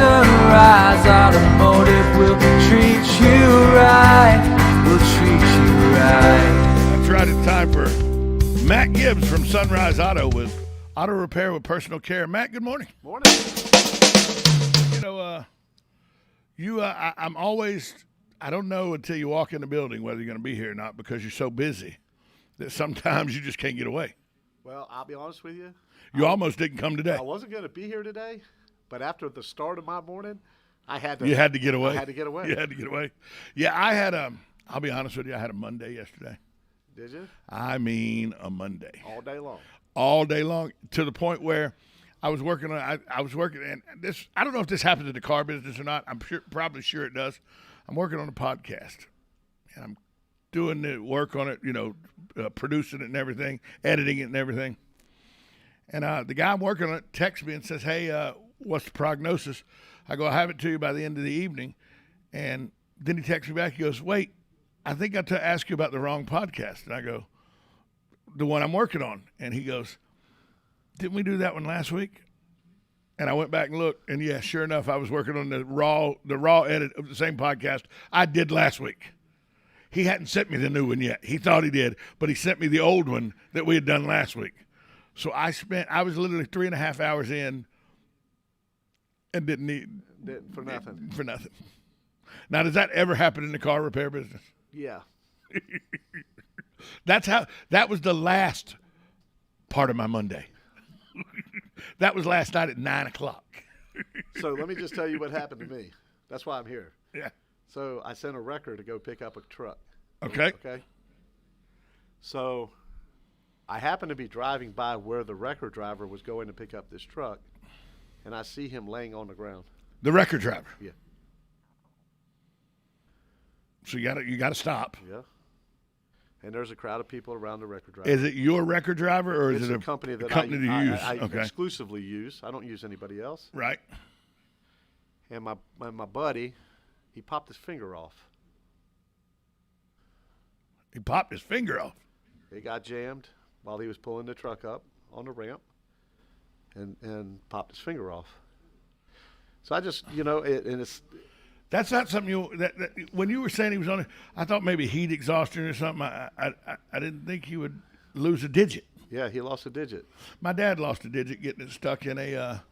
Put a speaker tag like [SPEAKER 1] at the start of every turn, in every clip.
[SPEAKER 1] Sunrise Automotive will treat you right. We'll treat you right.
[SPEAKER 2] That's right. It's time for Matt Gibbs from Sunrise Auto with auto repair with personal care. Matt, good morning.
[SPEAKER 3] Morning.
[SPEAKER 2] You know, I'm always, I don't know until you walk in the building whether you're going to be here or not because you're so busy that sometimes you just can't get away.
[SPEAKER 3] Well, I'll be honest with you.
[SPEAKER 2] You almost didn't come today.
[SPEAKER 3] I wasn't going to be here today, but after the start of my morning, I had to.
[SPEAKER 2] You had to get away.
[SPEAKER 3] I had to get away.
[SPEAKER 2] You had to get away. Yeah, I had I'll be honest with you, I had a Monday yesterday.
[SPEAKER 3] Did you?
[SPEAKER 2] I mean a Monday.
[SPEAKER 3] All day long.
[SPEAKER 2] All day long, to the point where I was working on. I was working, and this. I don't know if this happens in the car business or not. I'm probably sure it does. I'm working on a podcast, and I'm doing the work on it. You know, producing it and everything, editing it and everything. And the guy I'm working on it texts me and says, "Hey, what's the prognosis?" I go, "I'll have it to you by the end of the evening." And then he texts me back. He goes, "Wait, I think I asked you about the wrong podcast." And I go, "The one I'm working on." And he goes, "Didn't we do that one last week?" And I went back and looked, and yeah, sure enough, I was working on the raw edit of the same podcast I did last week. He hadn't sent me the new one yet. He thought he did, but he sent me the old one that we had done last week. So I was literally 3.5 hours in and didn't
[SPEAKER 3] For nothing.
[SPEAKER 2] For nothing. Now, does that ever happen in the car repair business?
[SPEAKER 3] Yeah.
[SPEAKER 2] That was the last part of my Monday. That was last night at 9:00.
[SPEAKER 3] So let me just tell you what happened to me. That's why I'm here.
[SPEAKER 2] Yeah.
[SPEAKER 3] So I sent a wrecker to go pick up a truck.
[SPEAKER 2] Okay.
[SPEAKER 3] Okay. So I happened to be driving by where the wrecker driver was going to pick up this truck, and I see him laying on the ground.
[SPEAKER 2] The record driver.
[SPEAKER 3] Yeah.
[SPEAKER 2] So you gotta stop.
[SPEAKER 3] Yeah. And there's a crowd of people around the record driver.
[SPEAKER 2] Is it your record driver or is
[SPEAKER 3] It's
[SPEAKER 2] it
[SPEAKER 3] a company that
[SPEAKER 2] company that you use?
[SPEAKER 3] I
[SPEAKER 2] Okay.
[SPEAKER 3] exclusively use. I don't use anybody else.
[SPEAKER 2] Right.
[SPEAKER 3] And my buddy, he popped his finger off.
[SPEAKER 2] He popped his finger off.
[SPEAKER 3] It got jammed while he was pulling the truck up on the ramp, and popped his finger off. So I just,
[SPEAKER 2] That's not something that when you were saying he was on it, I thought maybe heat exhaustion or something. I didn't think he would lose a digit.
[SPEAKER 3] Yeah, he lost a digit.
[SPEAKER 2] My dad lost a digit getting it stuck in a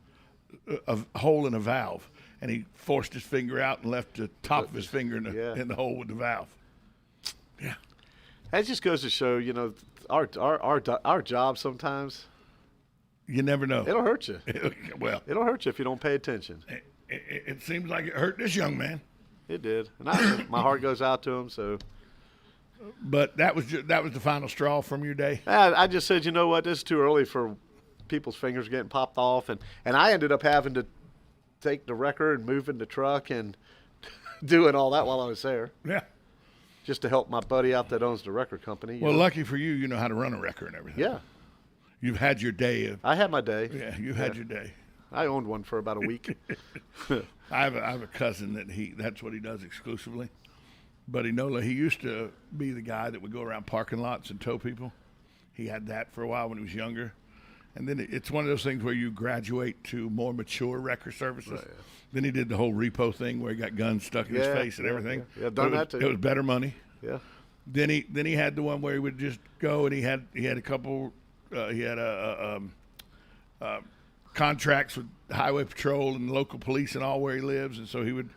[SPEAKER 2] hole in a valve, and he forced his finger out and left the top of his finger in the hole with the valve. Yeah.
[SPEAKER 3] That just goes to show, our job sometimes.
[SPEAKER 2] You never know.
[SPEAKER 3] It'll hurt you.
[SPEAKER 2] Well,
[SPEAKER 3] It'll hurt you if you don't pay attention.
[SPEAKER 2] It seems like it hurt this young man.
[SPEAKER 3] It did, and my heart goes out to him. So,
[SPEAKER 2] but that was the final straw from your day.
[SPEAKER 3] I just said, you know what, this is too early for people's fingers getting popped off, and I ended up having to take the wrecker and moving the truck and doing all that while I was there.
[SPEAKER 2] Yeah.
[SPEAKER 3] Just to help my buddy out that owns the record company.
[SPEAKER 2] Well, lucky for you, you know how to run a wrecker and everything.
[SPEAKER 3] Yeah.
[SPEAKER 2] You've had your day.
[SPEAKER 3] I had my day.
[SPEAKER 2] Yeah, you had your day.
[SPEAKER 3] I owned one for about a week.
[SPEAKER 2] I have a cousin that's what he does exclusively. Buddy Nola, he used to be the guy that would go around parking lots and tow people. He had that for a while when he was younger. And then it's one of those things where you graduate to more mature wrecker services. Right, yeah. Then he did the whole repo thing where he got guns stuck in his face and everything.
[SPEAKER 3] Yeah, done that too.
[SPEAKER 2] It was better money.
[SPEAKER 3] Yeah.
[SPEAKER 2] Then he had the one where he would just go and he had a couple. He had contracts with highway patrol and local police and all where he lives, and so he would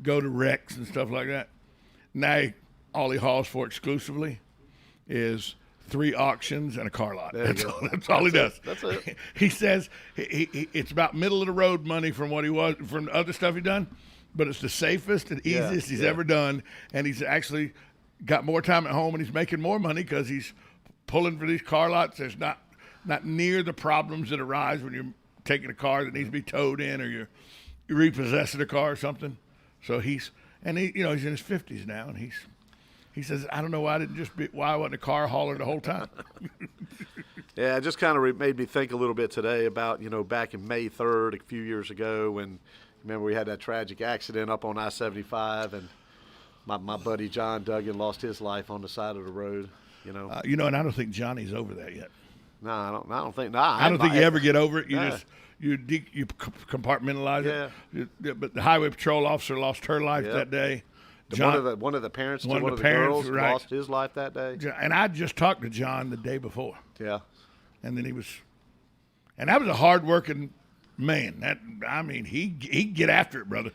[SPEAKER 2] go to wrecks and stuff like that. Now all he hauls for exclusively is 3 auctions and a car lot. That's all he does.
[SPEAKER 3] That's it.
[SPEAKER 2] He says it's about middle of the road money from what he was from the other stuff he done, but it's the safest and easiest he's ever done, and he's actually got more time at home and he's making more money because he's pulling for these car lots. There's not near the problems that arise when you're taking a car that needs to be towed in or you're repossessing a car or something. So he's in his 50s now, and he says, I don't know why I wasn't a car hauler the whole time.
[SPEAKER 3] Yeah, it just kind of made me think a little bit today about, back in May 3rd, a few years ago, when, remember, we had that tragic accident up on I-75, and my buddy John Duggan lost his life on the side of the road, And I
[SPEAKER 2] don't think Johnny's over that yet.
[SPEAKER 3] No, I don't think.
[SPEAKER 2] I don't think you ever get over it. you compartmentalize
[SPEAKER 3] Yeah.
[SPEAKER 2] it. But the highway patrol officer lost her life
[SPEAKER 3] Yeah.
[SPEAKER 2] that day.
[SPEAKER 3] One of the parents to
[SPEAKER 2] one of
[SPEAKER 3] one
[SPEAKER 2] the
[SPEAKER 3] of the
[SPEAKER 2] parents,
[SPEAKER 3] girls
[SPEAKER 2] right.
[SPEAKER 3] lost his life that day.
[SPEAKER 2] And I just talked to John the day before,
[SPEAKER 3] Yeah.
[SPEAKER 2] and then that was a hard-working man. He'd get after it, brother.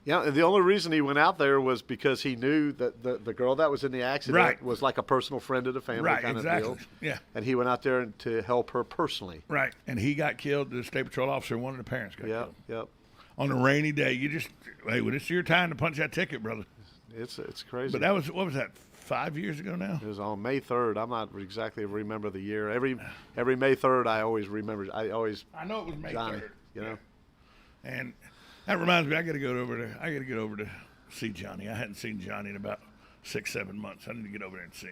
[SPEAKER 3] Yeah, and the only reason he went out there was because he knew that the girl that was in the accident
[SPEAKER 2] Right.
[SPEAKER 3] was like a personal friend of the family
[SPEAKER 2] Right,
[SPEAKER 3] kind
[SPEAKER 2] exactly.
[SPEAKER 3] of deal.
[SPEAKER 2] Yeah.
[SPEAKER 3] And he went out there to help her personally.
[SPEAKER 2] Right, and he got killed. The state patrol officer, one of the parents got
[SPEAKER 3] Yep,
[SPEAKER 2] killed.
[SPEAKER 3] yep.
[SPEAKER 2] On a rainy day. When it's your time to punch that ticket, brother.
[SPEAKER 3] It's crazy.
[SPEAKER 2] But that was, what was that, 5 years ago now?
[SPEAKER 3] It was on May 3rd. I'm not exactly remember the year. Every May 3rd, I always remember. I know it was
[SPEAKER 2] May
[SPEAKER 3] Johnny.
[SPEAKER 2] 3rd.
[SPEAKER 3] You know.
[SPEAKER 2] And that reminds me, I got to get over to see Johnny. I hadn't seen Johnny in about 6-7 months. I need to get over there and see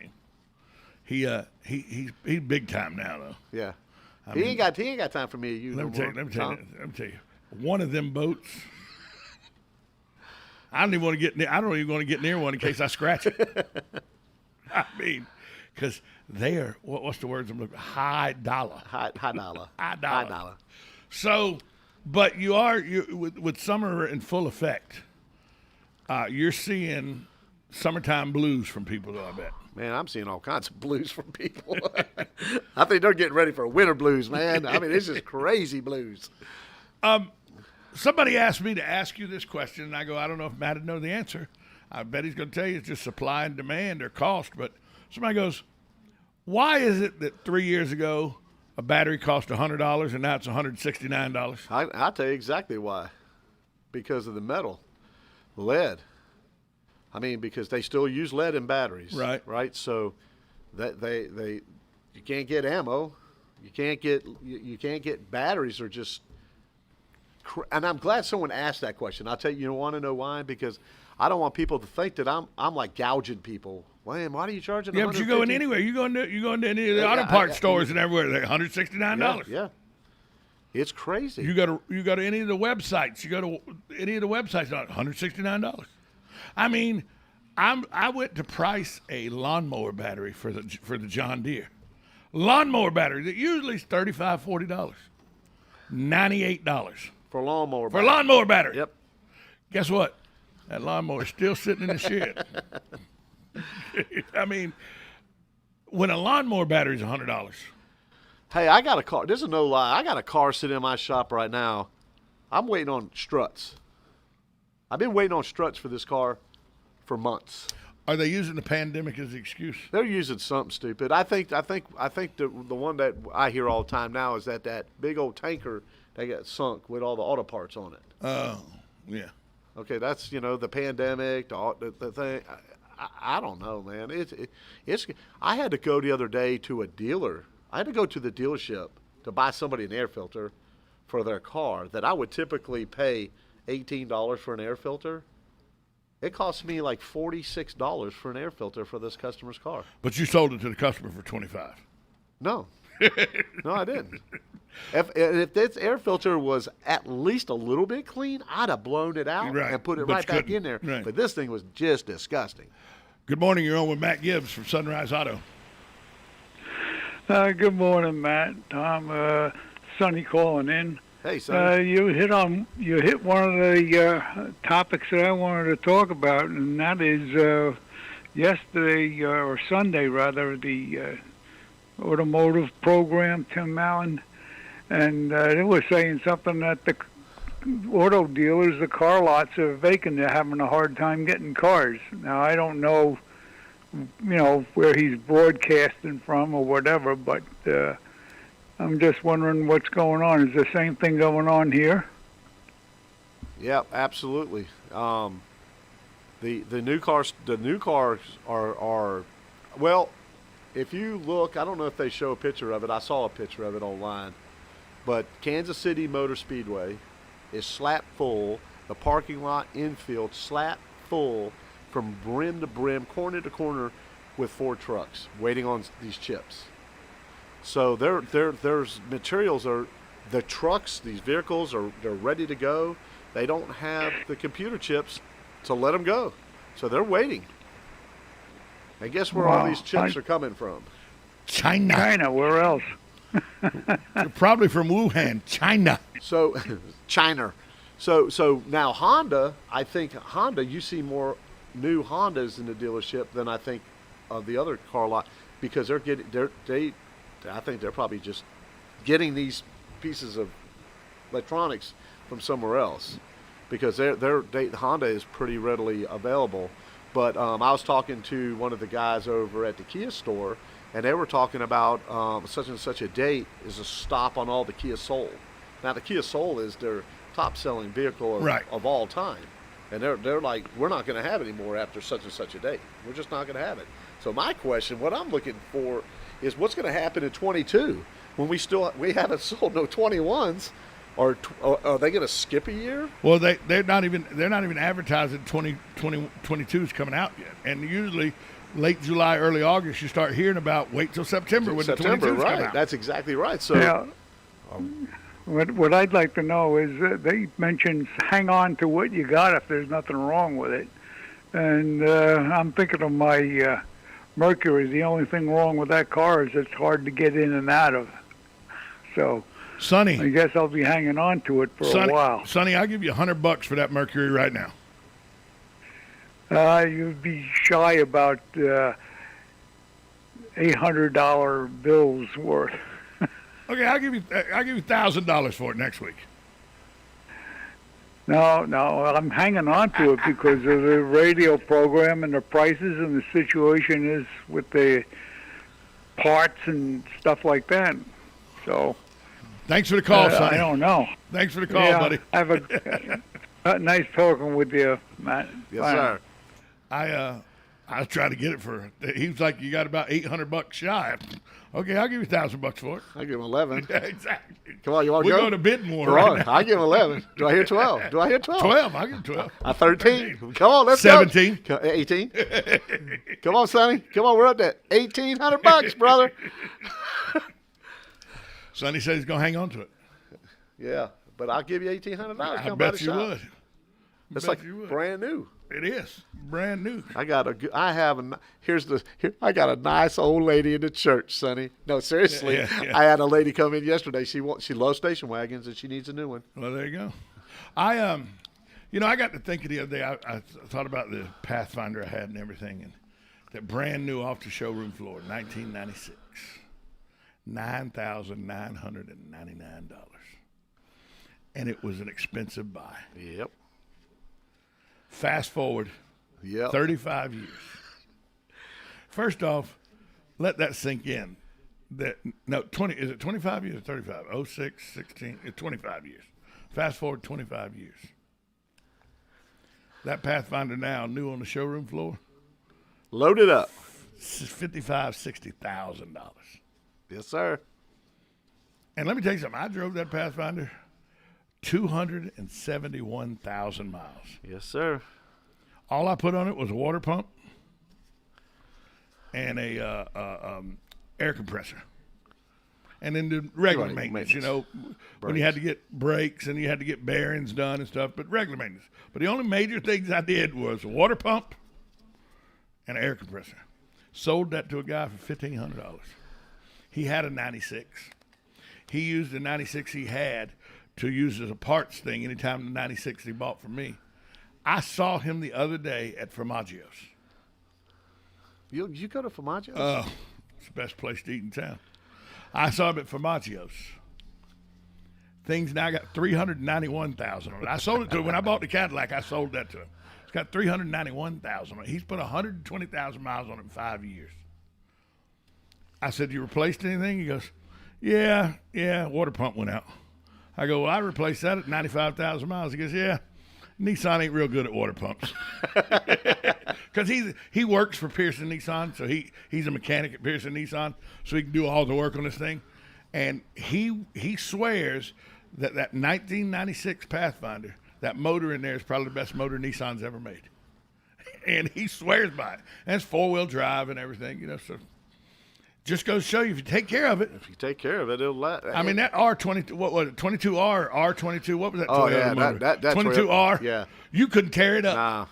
[SPEAKER 2] him. He's big time now though.
[SPEAKER 3] Yeah. He ain't got time for me or you.
[SPEAKER 2] Let me tell you. One of them boats. I don't even want to get near one in case I scratch it. I mean, because they are what's the words I'm looking? High dollar.
[SPEAKER 3] High dollar.
[SPEAKER 2] High dollar. So, but with summer in full effect, you're seeing summertime blues from people, though, I bet.
[SPEAKER 3] Man, I'm seeing all kinds of blues from people. I think they're getting ready for winter blues, man. I mean, it's just crazy blues.
[SPEAKER 2] Somebody asked me to ask you this question, and I go, I don't know if Matt would know the answer. I bet he's going to tell you it's just supply and demand or cost. But somebody goes, why is it that 3 years ago a battery cost $100 and now it's $169?
[SPEAKER 3] I'll tell you exactly why. Because of the metal, lead. I mean, because they still use lead in batteries.
[SPEAKER 2] Right.
[SPEAKER 3] Right. So that you can't get ammo, you can't get batteries are just. And I'm glad someone asked that question. I'll tell you, you want to know why? Because I don't want people to think that I'm like gouging people. Man, why are you charging?
[SPEAKER 2] Yeah, but you go in anywhere. You go into any of the auto parts stores and everywhere. They're $169.
[SPEAKER 3] Yeah. It's crazy.
[SPEAKER 2] You go to any of the websites. You go to any of the websites. $169. I mean, I went to price a lawnmower battery for the John Deere. Lawnmower battery that usually is $35, $40. $98
[SPEAKER 3] for a lawnmower.
[SPEAKER 2] For a lawnmower battery.
[SPEAKER 3] Yep.
[SPEAKER 2] Guess what? That lawnmower is still sitting in the shed. I mean, when a lawnmower battery is $100.
[SPEAKER 3] Hey, I got a car. This is no lie. I got a car sitting in my shop right now. I'm waiting on struts. I've been waiting on struts for this car for months.
[SPEAKER 2] Are they using the pandemic as an excuse?
[SPEAKER 3] They're using something stupid. I think the one that I hear all the time now is that big old tanker that got sunk with all the auto parts on it.
[SPEAKER 2] Oh, yeah.
[SPEAKER 3] Okay, that's the pandemic, the thing. I don't know, man. It's. I had to go the other day to a dealer. I had to go to the dealership to buy somebody an air filter for their car that I would typically pay $18 for an air filter. It cost me like $46 for an air filter for this customer's car.
[SPEAKER 2] But you sold it to the customer for $25.
[SPEAKER 3] No. No, I didn't. If this air filter was at least a little bit clean, I'd have blown it out and put it right back in there.
[SPEAKER 2] Right.
[SPEAKER 3] But this thing was just disgusting.
[SPEAKER 2] Good morning. You're on with Matt Gibbs from Sunrise Auto.
[SPEAKER 4] Good morning, Matt. I'm Sonny calling in.
[SPEAKER 3] Hey, Sonny.
[SPEAKER 4] You hit one of the topics that I wanted to talk about, and that is yesterday or Sunday rather, the automotive program, Tim Allen, and they were saying something that the auto dealers, the car lots are vacant. They're having a hard time getting cars. Now, I don't know, where he's broadcasting from or whatever, but I'm just wondering what's going on. Is the same thing going on here?
[SPEAKER 3] Yeah, absolutely. The new cars are well. If you look, I don't know if they show a picture of it. I saw a picture of it online, but Kansas City Motor Speedway is slap full. The parking lot infield slap full from brim to brim, corner to corner, with 4 trucks waiting on these chips. So there's materials the trucks, these vehicles they're ready to go. They don't have the computer chips to let them go, so they're waiting. And guess where all these chips are coming from?
[SPEAKER 2] China.
[SPEAKER 4] China. Where else?
[SPEAKER 2] Probably from Wuhan, China.
[SPEAKER 3] So, China. So now Honda, I think Honda, you see more new Hondas in the dealership than I think of the other car lot, because I think they're probably just getting these pieces of electronics from somewhere else, because Honda is pretty readily available. But I was talking to one of the guys over at the Kia store, and they were talking about such and such a date is a stop on all the Kia Soul. Now the Kia Soul is their top-selling vehicle of all time, and they're like, we're not going to have it anymore after such and such a date. We're just not going to have it. So my question, what I'm looking for, is what's going to happen in 22 when we haven't sold no 21s. Or are they going to skip a year?
[SPEAKER 2] Well, they're not even advertising 2022 is coming out yet. And usually, late July, early August, you start hearing about. Wait till September when the 22s
[SPEAKER 3] right?
[SPEAKER 2] come out.
[SPEAKER 3] That's exactly right. So,
[SPEAKER 4] Yeah. What I'd like to know is they mentioned hang on to what you got if there's nothing wrong with it. And I'm thinking of my Mercury. The only thing wrong with that car is it's hard to get in and out of. So.
[SPEAKER 2] Sonny,
[SPEAKER 4] I guess I'll be hanging on to it for a while.
[SPEAKER 2] Sonny, I'll give you $100 for that Mercury right now.
[SPEAKER 4] You'd be shy about $800 bills worth.
[SPEAKER 2] Okay, I'll give you $1,000 for it next week.
[SPEAKER 4] No, I'm hanging on to it because of the radio program and the prices and the situation is with the parts and stuff like that. So.
[SPEAKER 2] Thanks for the call, Sonny.
[SPEAKER 4] I don't know.
[SPEAKER 2] Thanks for the call, buddy.
[SPEAKER 4] Have a nice talking with you, Matt.
[SPEAKER 3] Yes,
[SPEAKER 4] Bye.
[SPEAKER 3] sir.
[SPEAKER 2] I was trying to get it for. He was like, "You got about $800 shy." Okay, I'll give you $1,000 for it.
[SPEAKER 3] I'll give him 11.
[SPEAKER 2] Yeah, exactly.
[SPEAKER 3] Come on, you want to
[SPEAKER 2] We're
[SPEAKER 3] go?
[SPEAKER 2] going to bid more.
[SPEAKER 3] Come
[SPEAKER 2] right
[SPEAKER 3] on,
[SPEAKER 2] now.
[SPEAKER 3] I give him 11. Do I hear 12?
[SPEAKER 2] 12. I'll give you 12.
[SPEAKER 3] 13. Come on, let's
[SPEAKER 2] 17.
[SPEAKER 3] go. 18. Come on, Sonny. Come on, we're up to $1,800, brother.
[SPEAKER 2] Sonny said he's going to hang on to it.
[SPEAKER 3] Yeah, but I'll give you $1,800.
[SPEAKER 2] I bet you would.
[SPEAKER 3] It's like brand new.
[SPEAKER 2] It is brand new.
[SPEAKER 3] I got a nice old lady in the church, Sonny. No, seriously.
[SPEAKER 2] Yeah.
[SPEAKER 3] I had a lady come in yesterday. She loves station wagons and she needs a new one.
[SPEAKER 2] Well, there you go. I got to thinking the other day. I thought about the Pathfinder I had and everything, and that brand new off the showroom floor, 1996, $9,999, and it was an expensive buy.
[SPEAKER 3] Yep.
[SPEAKER 2] Fast forward, 35 years. First off, let that sink in. Is it 25 years or 35? 06, 16, it's 25 years. Fast forward 25 years. That Pathfinder now, new on the showroom floor,
[SPEAKER 3] loaded up.
[SPEAKER 2] $60,000.
[SPEAKER 3] Yes, sir.
[SPEAKER 2] And let me tell you something. I drove that Pathfinder 271,000 miles.
[SPEAKER 3] Yes, sir.
[SPEAKER 2] All I put on it was a water pump and a air compressor. And then the regular maintenance, when you had to get brakes and you had to get bearings done and stuff, but regular maintenance. But the only major things I did was a water pump and an air compressor. Sold that to a guy for $1,500. He had a 96. He used the 96 he had to use as a parts thing anytime the 96 he bought from me. I saw him the other day at Formaggio's.
[SPEAKER 3] You go to Formaggio's?
[SPEAKER 2] Oh, it's the best place to eat in town. I saw him at Formaggio's. Things now got $391,000 on it. I sold it to him. When I bought the Cadillac, I sold that to him. It's got $391,000 on it. He's put 120,000 miles on it in 5 years. I said, "You replaced anything?" He goes, yeah, water pump went out. I go, "Well, I replaced that at 95,000 miles. He goes, "Yeah, Nissan ain't real good at water pumps." Because he works for Pearson Nissan, so he's a mechanic at Pearson Nissan, so he can do all the work on this thing. And he swears that 1996 Pathfinder, that motor in there is probably the best motor Nissan's ever made. And he swears by it. And it's four-wheel drive and everything, so just goes to show you, if you take care of it.
[SPEAKER 3] If you take care of it, it'll last.
[SPEAKER 2] I mean, that R22, what was it, 22R, R22, what was that?
[SPEAKER 3] Oh,
[SPEAKER 2] Toyota
[SPEAKER 3] yeah,
[SPEAKER 2] motor?
[SPEAKER 3] that
[SPEAKER 2] 22R?
[SPEAKER 3] yeah.
[SPEAKER 2] You couldn't tear it up.
[SPEAKER 3] Nah.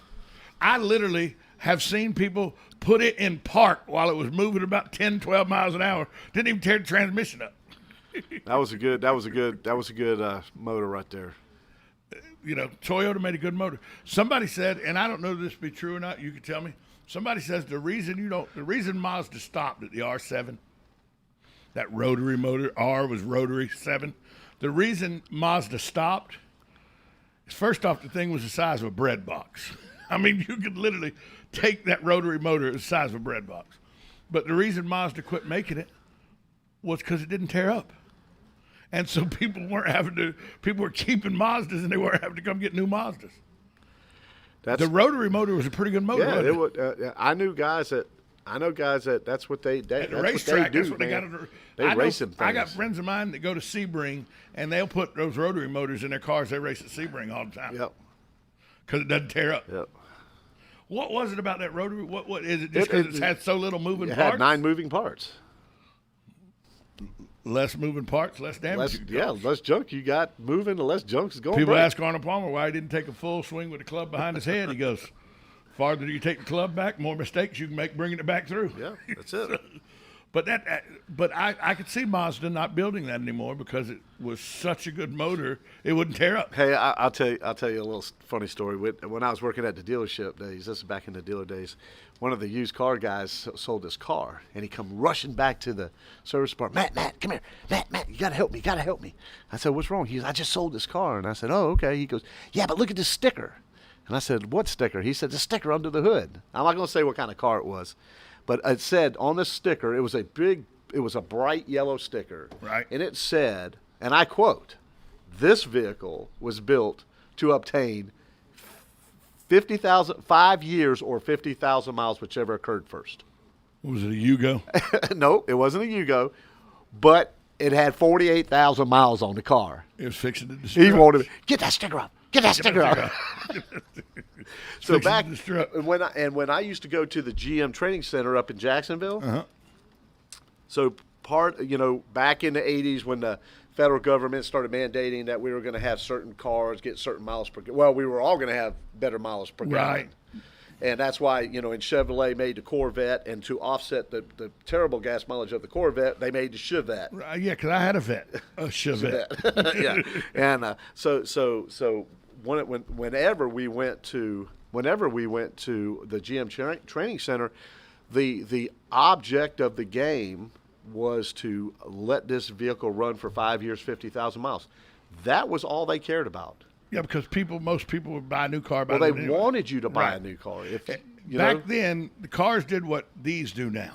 [SPEAKER 2] I literally have seen people put it in park while it was moving about 10, 12 miles an hour. Didn't even tear the transmission up.
[SPEAKER 3] That was a good motor right there.
[SPEAKER 2] You know, Toyota made a good motor. Somebody said, and I don't know if this be true or not, you can tell me. Somebody says the reason Mazda stopped at the R7, that rotary motor, R was rotary 7, the reason Mazda stopped is, first off, the thing was the size of a bread box. I mean, you could literally take that rotary motor the size of a bread box. But the reason Mazda quit making it was because it didn't tear up. And so people were keeping Mazdas, and they weren't having to come get new Mazdas. The rotary motor was a pretty good motor.
[SPEAKER 3] Yeah,
[SPEAKER 2] wasn't
[SPEAKER 3] it? I know guys that that's what they do.
[SPEAKER 2] At the racetrack, that's what they got.
[SPEAKER 3] They racing things.
[SPEAKER 2] I got friends of mine that go to Sebring, and they'll put those rotary motors in their cars. They race at Sebring all the time.
[SPEAKER 3] Yep.
[SPEAKER 2] Because it doesn't tear up.
[SPEAKER 3] Yep.
[SPEAKER 2] What was it about that rotary? What is it? Just because it had so little moving parts?
[SPEAKER 3] It had 9 moving parts.
[SPEAKER 2] Less moving parts, less damage.
[SPEAKER 3] Less junk you got moving, the less junk is going.
[SPEAKER 2] People ask Arnold Palmer why he didn't take a full swing with the club behind his head. He goes, farther you take the club back, more mistakes you can make bringing it back through.
[SPEAKER 3] Yeah, that's it.
[SPEAKER 2] But I could see Mazda not building that anymore because it was such a good motor, it wouldn't tear up.
[SPEAKER 3] Hey, I'll tell you a little funny story. When I was working at the dealership days, this is back in the dealer days, one of the used car guys sold his car, and he come rushing back to the service department. Matt, come here. Matt, you gotta help me. I said, what's wrong? He goes, I just sold this car. And I said, oh, okay. He goes, yeah, but look at this sticker. And I said, what sticker? He said, the sticker under the hood. I'm not gonna say what kind of car it was, but it said on the sticker, it was a bright yellow sticker.
[SPEAKER 2] Right.
[SPEAKER 3] And it said, and I quote, this vehicle was built to obtain 5 years or 50,000 miles, whichever occurred first.
[SPEAKER 2] Was it a Yugo?
[SPEAKER 3] No, it wasn't a Yugo, but it had 48,000 miles on the car.
[SPEAKER 2] It was fixing to destroy.
[SPEAKER 3] He wanted get that sticker up. Get that sticker up. So back when I used to go to the GM training center up in Jacksonville. So back in the 80s when the federal government started mandating that we were going to have certain cars get certain miles per gallon. Well, we were all going to have better miles per gallon.
[SPEAKER 2] Right.
[SPEAKER 3] And that's why, and Chevrolet made the Corvette, and to offset the terrible gas mileage of the Corvette, they made the Chevette.
[SPEAKER 2] Yeah, because I had a Chevette.
[SPEAKER 3] Yeah. And whenever we went to the GM training center, the object of the game was to let this vehicle run for 5 years, 50,000 miles. That was all they cared about.
[SPEAKER 2] Yeah, because most people would buy a new car.
[SPEAKER 3] They wanted you to buy a new car.
[SPEAKER 2] Back then, the cars did what these do now.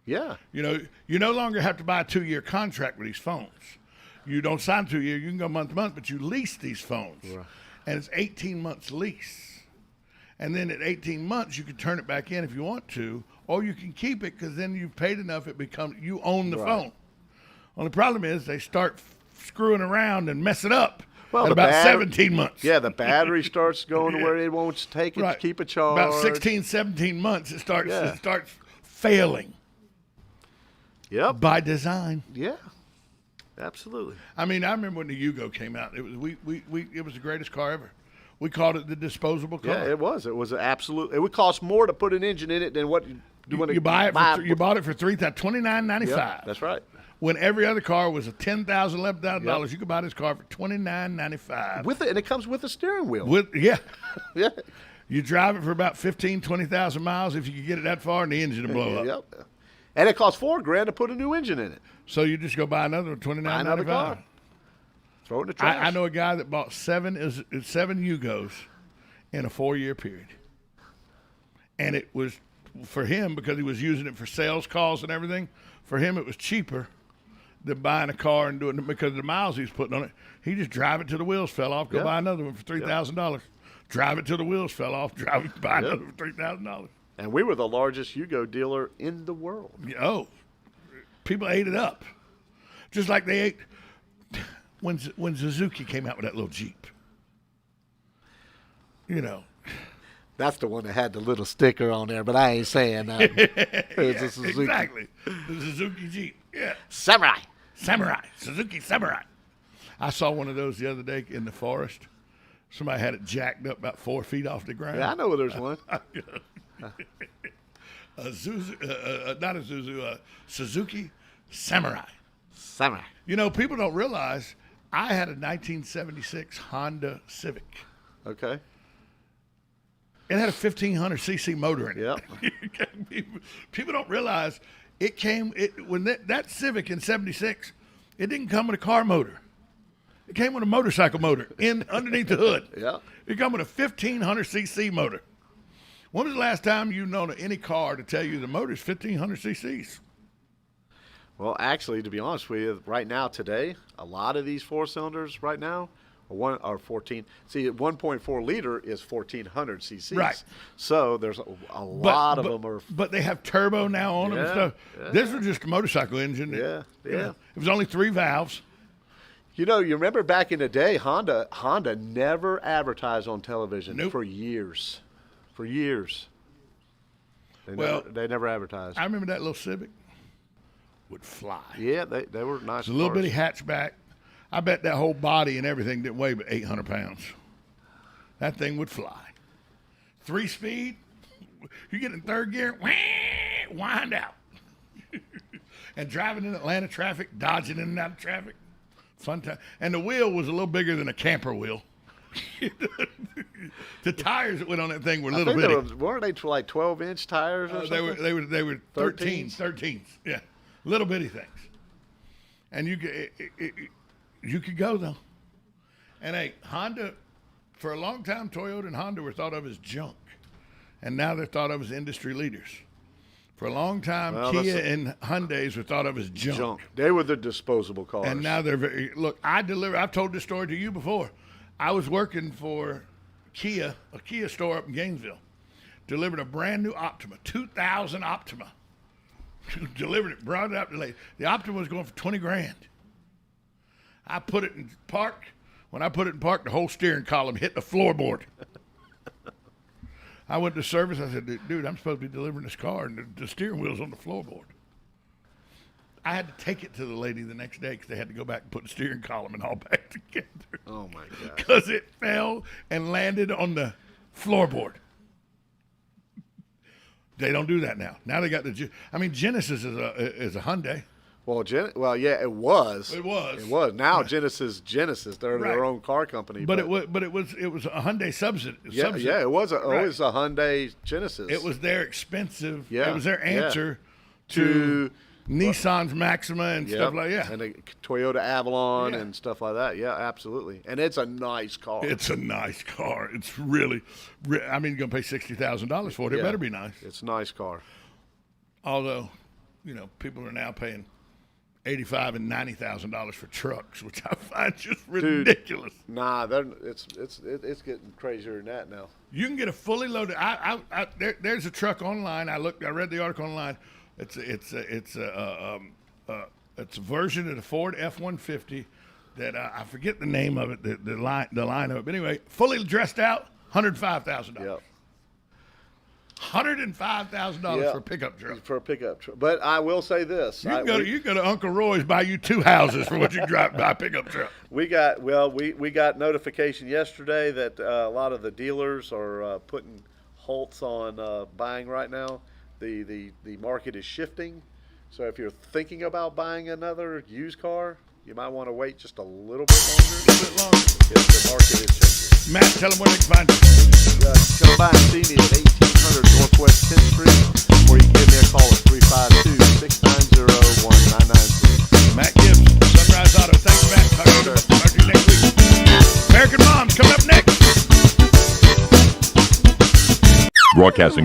[SPEAKER 3] Yeah.
[SPEAKER 2] You no longer have to buy a 2-year contract with these phones. You don't sign 2 year. You can go month to month, but you lease these phones. Right. And it's 18 months lease. And then at 18 months, you can turn it back in if you want to, or you can keep it because then you've paid enough, you own the phone. Only problem is they start screwing around and mess it up at about 17 months.
[SPEAKER 3] Yeah, the battery starts going to where it won't take it to keep it charged.
[SPEAKER 2] About 16, 17 months, it starts failing.
[SPEAKER 3] Yep.
[SPEAKER 2] By design.
[SPEAKER 3] Yeah. Absolutely.
[SPEAKER 2] I mean, I remember when the Yugo came out. It was the greatest car ever. We called it the disposable car.
[SPEAKER 3] Yeah, it was. It was an absolute. It would cost more to put an engine in it than what you want to
[SPEAKER 2] buy it. You bought it for $29.95.
[SPEAKER 3] Yep, that's right.
[SPEAKER 2] When every other car was a $10,000, $11,000, you could buy this car for $29.95.
[SPEAKER 3] With it, and it comes with a steering wheel.
[SPEAKER 2] Yeah.
[SPEAKER 3] Yeah.
[SPEAKER 2] You drive it for about 15,000, 20,000 miles if you could get it that far, and the engine will blow up.
[SPEAKER 3] Yep. And it costs $4,000 to put a new engine in it.
[SPEAKER 2] So you just go buy another one, $29.95.
[SPEAKER 3] Buy another car. Throw it in the trash.
[SPEAKER 2] I know a guy that bought seven Yugos in a 4-year period. And it was, for him, because he was using it for sales calls and everything, for him it was cheaper than buying a car and doing it because of the miles he was putting on it. He just drive it till the wheels fell off, go buy another one for $3,000. Drive it till the wheels fell off, buy another one for $3,000.
[SPEAKER 3] And we were the largest Yugo dealer in the world.
[SPEAKER 2] Oh, people ate it up. Just like they ate when Suzuki came out with that little Jeep.
[SPEAKER 3] That's the one that had the little sticker on there, but I ain't saying that. It's a Suzuki.
[SPEAKER 2] Exactly. The Suzuki Jeep. Yeah.
[SPEAKER 3] Samurai.
[SPEAKER 2] Suzuki Samurai. I saw one of those the other day in the forest. Somebody had it jacked up about 4 feet off the ground.
[SPEAKER 3] Yeah, I know where there's one.
[SPEAKER 2] Suzuki Samurai.
[SPEAKER 3] Summer.
[SPEAKER 2] You know, people don't realize I had a 1976 Honda Civic.
[SPEAKER 3] Okay.
[SPEAKER 2] It had a 1,500cc motor in it.
[SPEAKER 3] Yep.
[SPEAKER 2] People don't realize it came when that Civic in '76. It didn't come with a car motor. It came with a motorcycle motor underneath the hood.
[SPEAKER 3] Yeah.
[SPEAKER 2] It come with a 1,500cc motor. When was the last time you known any car to tell you the motor is 1,500 cc's?
[SPEAKER 3] Well, actually, to be honest with you, right now today, a lot of these 4-cylinders right now are 14. See, 1.4 liter is 1,400 cc's.
[SPEAKER 2] Right.
[SPEAKER 3] So there's a lot of them are.
[SPEAKER 2] But they have turbo now on them and stuff.
[SPEAKER 3] Yeah.
[SPEAKER 2] This was just a motorcycle engine.
[SPEAKER 3] Yeah.
[SPEAKER 2] It was only 3 valves.
[SPEAKER 3] You know, you remember back in the day, Honda never advertised on television for years. For years. They never advertised.
[SPEAKER 2] I remember that little Civic would fly.
[SPEAKER 3] Yeah, they were nice.
[SPEAKER 2] It's a little bitty hatchback. I bet that whole body and everything didn't weigh but 800 pounds. That thing would fly. 3-speed, you get in third gear, wind out. And driving in Atlanta traffic, dodging in and out of traffic, fun time. And the wheel was a little bigger than a camper wheel. The tires that went on that thing were little bitty.
[SPEAKER 3] Weren't they like 12-inch tires or something?
[SPEAKER 2] They were 13s. Yeah, little bitty things. And you could go though. And hey, Honda, for a long time, Toyota and Honda were thought of as junk, and now they're thought of as industry leaders. For a long time, Kia and Hyundais were thought of as junk.
[SPEAKER 3] They were the disposable cars.
[SPEAKER 2] And now they're very. Look, I've told this story to you before. I was working for Kia, a Kia store up in Gainesville. Delivered a brand new Optima, 2000 Optima. Delivered it, brought it out to the lady. The Optima was going for $20,000. I put it in park. When I put it in park, the whole steering column hit the floorboard. I went to service. I said, dude, I'm supposed to be delivering this car, and the steering wheel's on the floorboard. I had to take it to the lady the next day because they had to go back and put the steering column and all back together.
[SPEAKER 3] Oh, my God.
[SPEAKER 2] Because it fell and landed on the floorboard. They don't do that now. Now they got Genesis is a Hyundai.
[SPEAKER 3] Well, yeah, it was.
[SPEAKER 2] It was.
[SPEAKER 3] It was. Now Genesis. They're their own car company.
[SPEAKER 2] But it was a Hyundai subsidy.
[SPEAKER 3] Yeah, it was always a Hyundai Genesis.
[SPEAKER 2] It was their expensive.
[SPEAKER 3] Yeah.
[SPEAKER 2] It was their answer to Nissan's Maxima and stuff like that.
[SPEAKER 3] And the Toyota Avalon and stuff like that. Yeah, absolutely. And it's a nice car.
[SPEAKER 2] It's a nice car. It's really, I mean, you're going to pay $60,000 for it. It better be nice.
[SPEAKER 3] It's a nice car.
[SPEAKER 2] Although, people are now paying $85,000 and $90,000 for trucks, which I find just ridiculous.
[SPEAKER 3] Dude, nah, it's getting crazier than that now.
[SPEAKER 2] You can get a fully loaded. There's a truck online. I read the article online. It's a version of the Ford F-150 that I forget the name of it, the line of it. But anyway, fully dressed out, $105,000.
[SPEAKER 3] Yep.
[SPEAKER 2] $105,000 for a pickup truck.
[SPEAKER 3] For a pickup truck. But I will say this:
[SPEAKER 2] you go to Uncle Roy's, buy you 2 houses for what you drive by a pickup truck.
[SPEAKER 3] We got notification yesterday that a lot of the dealers are putting halts on buying right now. The market is shifting, so if you're thinking about buying another used car, you might want to wait just a little bit longer. Yes, the market is changing.
[SPEAKER 2] Matt, tell them where they can find you.
[SPEAKER 3] Come by and see me at 1800 Northwest 10th Street, or you can give me a call at 352-690-1993.
[SPEAKER 2] Matt Gibbs, Sunrise Auto. Thanks, Matt. Talk to you next week. American Moms coming up next.
[SPEAKER 5] Broadcasting